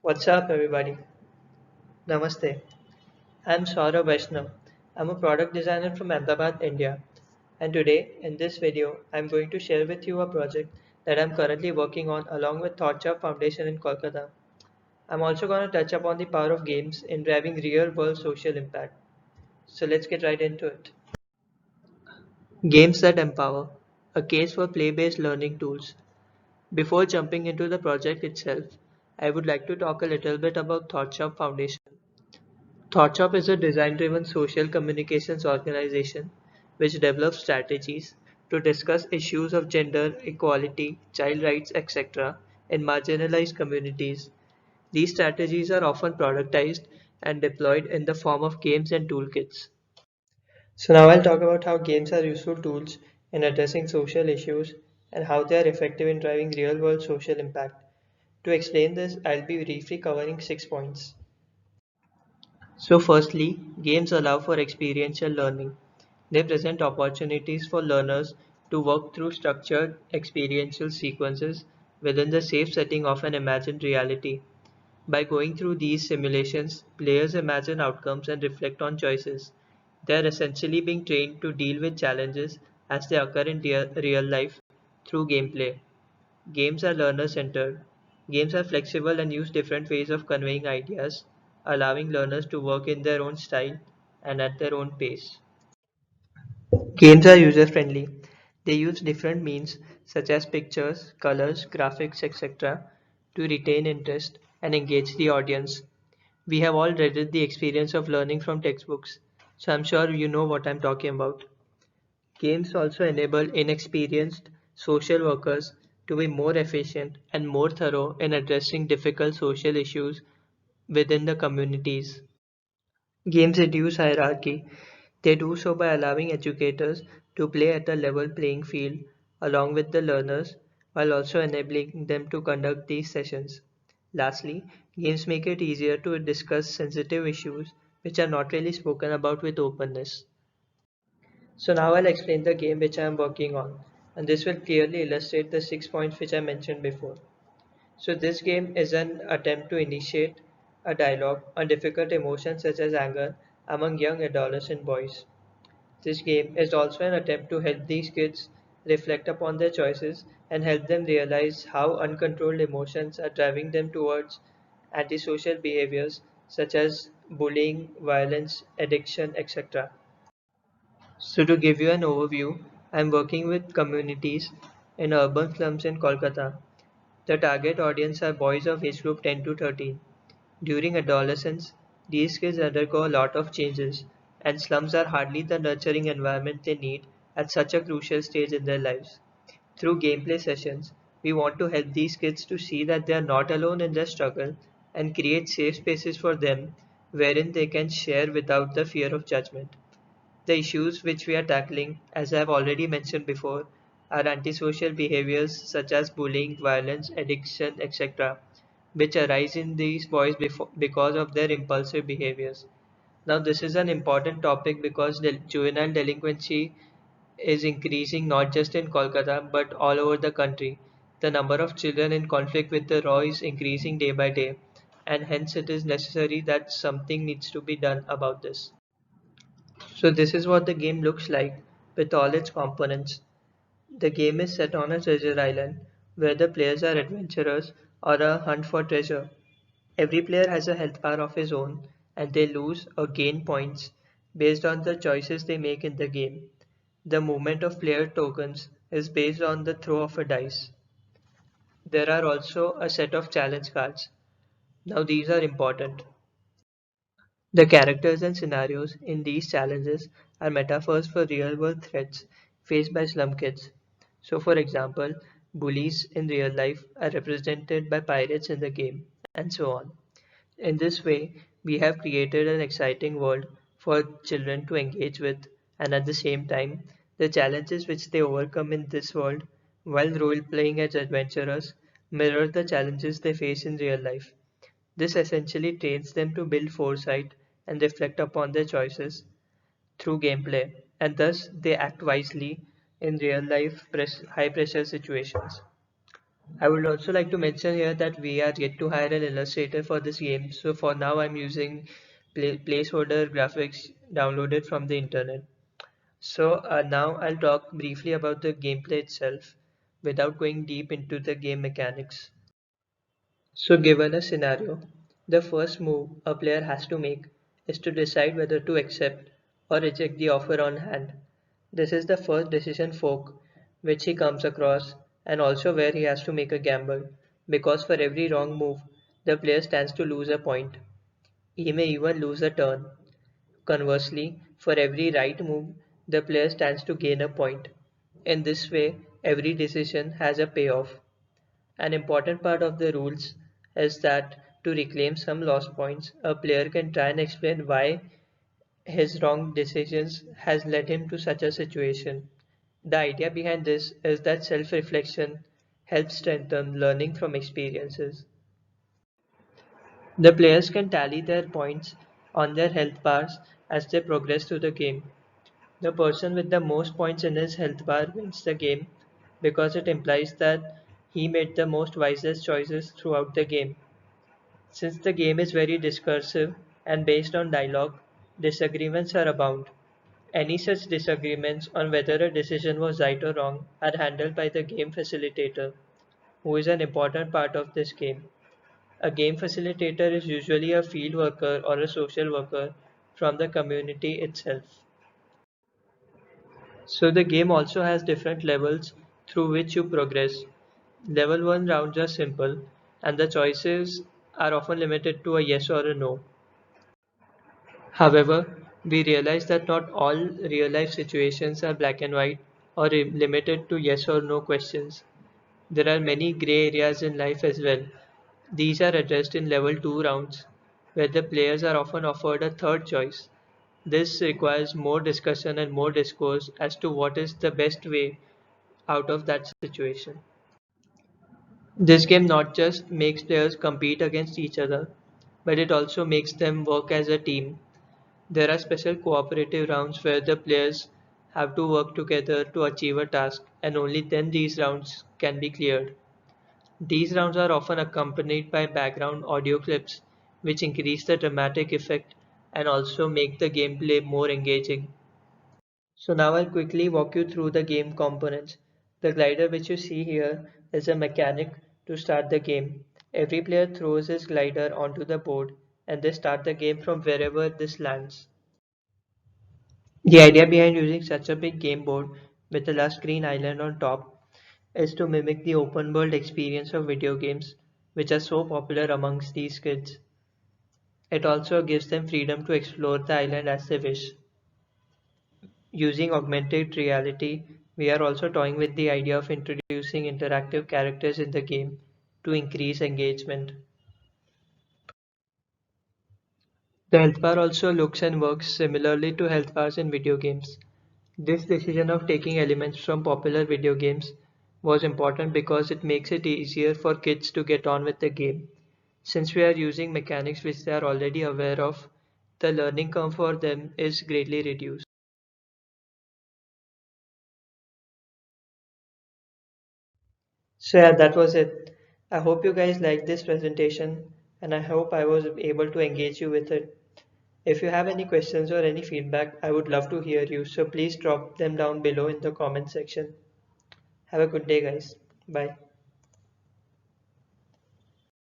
What's up, everybody? Namaste. I'm Saurabh Vaishnav. I'm a product designer from Ahmedabad, India. And today, in this video, I'm going to share with you a project that I'm currently working on along with ThoughtShop Foundation in Kolkata. I'm also going to touch upon the power of games in driving real world social impact. So let's get right into it. Games that empower, a case for play based learning tools. Before jumping into the project itself, I would like to talk a little bit about ThoughtShop Foundation. ThoughtShop is a design-driven social communications organization which develops strategies to discuss issues of gender, equality, child rights, etc. in marginalized communities. These strategies are often productized and deployed in the form of games and toolkits. So now I'll talk about how games are useful tools in addressing social issues and how they are effective in driving real-world social impact. To explain this, I'll be briefly covering 6 points. So firstly, games allow for experiential learning. They present opportunities for learners to work through structured experiential sequences within the safe setting of an imagined reality. By going through these simulations, players imagine outcomes and reflect on choices. They are essentially being trained to deal with challenges as they occur in real life through gameplay. Games are learner centered. Games are flexible and use different ways of conveying ideas, allowing learners to work in their own style and at their own pace. Games are user friendly. They use different means such as pictures, colors, graphics, etc. to retain interest and engage the audience. We have all dreaded the experience of learning from textbooks, so I'm sure you know what I'm talking about. Games also enable inexperienced social workers to be more efficient and more thorough in addressing difficult social issues within the communities. Games reduce hierarchy. They do so by allowing educators to play at a level playing field along with the learners while also enabling them to conduct these sessions. Lastly, games make it easier to discuss sensitive issues which are not really spoken about with openness. So now I'll explain the game which I am working on, and this will clearly illustrate the 6 points which I mentioned before. So this game is an attempt to initiate a dialogue on difficult emotions such as anger among young adolescent boys. This game is also an attempt to help these kids reflect upon their choices and help them realize how uncontrolled emotions are driving them towards antisocial behaviors such as bullying, violence, addiction, etc. So to give you an overview, I am working with communities in urban slums in Kolkata. The target audience are boys of age group 10 to 13. During adolescence, these kids undergo a lot of changes, and slums are hardly the nurturing environment they need at such a crucial stage in their lives. Through gameplay sessions, we want to help these kids to see that they are not alone in their struggle and create safe spaces for them wherein they can share without the fear of judgment. The issues which we are tackling, as I have already mentioned before, are antisocial behaviors such as bullying, violence, addiction, etc., which arise in these boys because of their impulsive behaviors. Now, this is an important topic because juvenile delinquency is increasing not just in Kolkata but all over the country. The number of children in conflict with the law is increasing day by day, and hence it is necessary that something needs to be done about this. So this is what the game looks like with all its components. The game is set on a treasure island where the players are adventurers or a hunt for treasure. Every player has a health bar of his own and they lose or gain points based on the choices they make in the game. The movement of player tokens is based on the throw of a dice. There are also a set of challenge cards. Now these are important. The characters and scenarios in these challenges are metaphors for real world threats faced by slum kids. So, for example, bullies in real life are represented by pirates in the game, and so on. In this way, we have created an exciting world for children to engage with, and at the same time, the challenges which they overcome in this world while role playing as adventurers mirror the challenges they face in real life. This essentially trains them to build foresight and reflect upon their choices through gameplay, and thus they act wisely in real life high pressure situations. I would also like to mention here that we are yet to hire an illustrator for this game, so for now I'm using placeholder graphics downloaded from the internet. So now I'll talk briefly about the gameplay itself without going deep into the game mechanics. So given a scenario, the first move a player has to make is to decide whether to accept or reject the offer on hand. This is the first decision fork which he comes across and also where he has to make a gamble because for every wrong move, the player stands to lose a point. He may even lose a turn. Conversely, for every right move, the player stands to gain a point. In this way, every decision has a payoff. An important part of the rules is that to reclaim some lost points, a player can try and explain why his wrong decisions has led him to such a situation. The idea behind this is that self-reflection helps strengthen learning from experiences. The players can tally their points on their health bars as they progress through the game. The person with the most points in his health bar wins the game because it implies that he made the most wisest choices throughout the game. Since the game is very discursive and based on dialogue, disagreements are abound. Any such disagreements on whether a decision was right or wrong are handled by the game facilitator, who is an important part of this game. A game facilitator is usually a field worker or a social worker from the community itself. So the game also has different levels through which you progress. Level 1 rounds are simple, and the choices are often limited to a yes or a no. However, we realize that not all real life situations are black and white or limited to yes or no questions. There are many gray areas in life as well. These are addressed in level 2 rounds, where the players are often offered a third choice. This requires more discussion and more discourse as to what is the best way out of that situation. This game not just makes players compete against each other, but it also makes them work as a team. There are special cooperative rounds where the players have to work together to achieve a task, and only then these rounds can be cleared. These rounds are often accompanied by background audio clips, which increase the dramatic effect and also make the gameplay more engaging. So now I'll quickly walk you through the game components. The glider which you see here is a mechanic to start the game. Every player throws his glider onto the board and they start the game from wherever this lands. The idea behind using such a big game board with a lush green island on top is to mimic the open world experience of video games, which are so popular amongst these kids. It also gives them freedom to explore the island as they wish. Using augmented reality, we are also toying with the idea of introducing interactive characters in the game to increase engagement. The health bar also looks and works similarly to health bars in video games. This decision of taking elements from popular video games was important because it makes it easier for kids to get on with the game. Since we are using mechanics which they are already aware of, the learning curve for them is greatly reduced. So yeah, that was it. I hope you guys liked this presentation and I hope I was able to engage you with it. If you have any questions or any feedback, I would love to hear you. So please drop them down below in the comment section. Have a good day, guys. Bye.